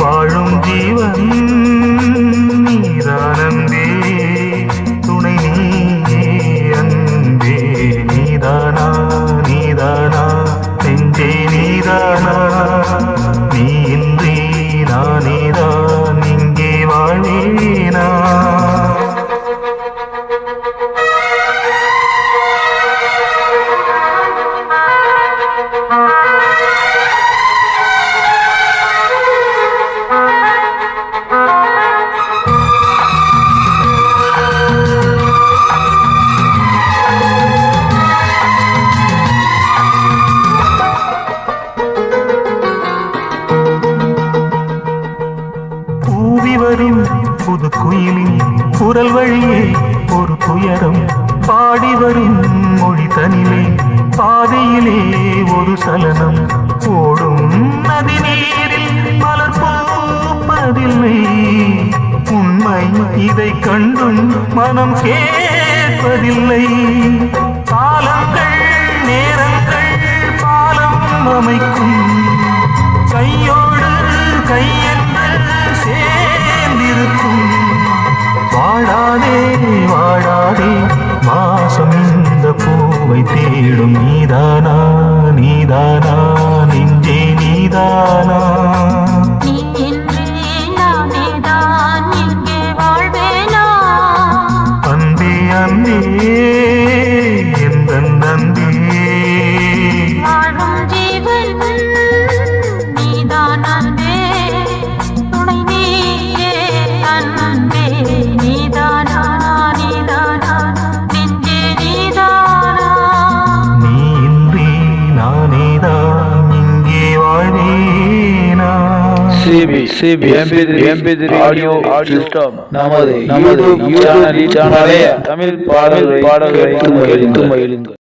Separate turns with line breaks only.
வாழும் ஜீவன் நீதானந்தே, துணை நீ அன்பே, நீதானா நீதானா நெஞ்சே நீதானா, நீ இன்றி நானேதான் இங்கே வாழ்வேனா. வரும் புது குயிலின் குரல் வழியே ஒரு துயரம் பாடி வரும் மொழி தனிலே, பாதையிலே ஒரு சலனம் ஓடும் நதி நீரில் மலர் பூப்பதில்லை. உண்மை இதை கண்டும் மனம் கேட்பதில்லை. காலங்கள் நேரங்கள் பாலம் அமைக்கும், கையோடு கையென்று சேர்ந்திருக்கும். வாழாதே வாழாதே மாசம் இந்த பூவை தேடும். நீதானா நீதானா நெஞ்சே நீதானா,
நீ இன்றி நானேதான் இங்கே வாழ்வேனா.
அன்பே அன்பே எந்தன் அன்பே,
வாழும் ஜீவன் நீதான் அன்பே, துணை நீயே அன்பே. நீதானா நீதானா நெஞ்சே நீதானா,
நீ இன்றி நானேதான் இங்கே வாழ்வேனா.
CB MP3 ஆடியோ சிஸ்டம் நமது யூடியூப் சேனலே தமிழ் பாடல்களை கேட்டு மகிழுங்கள்.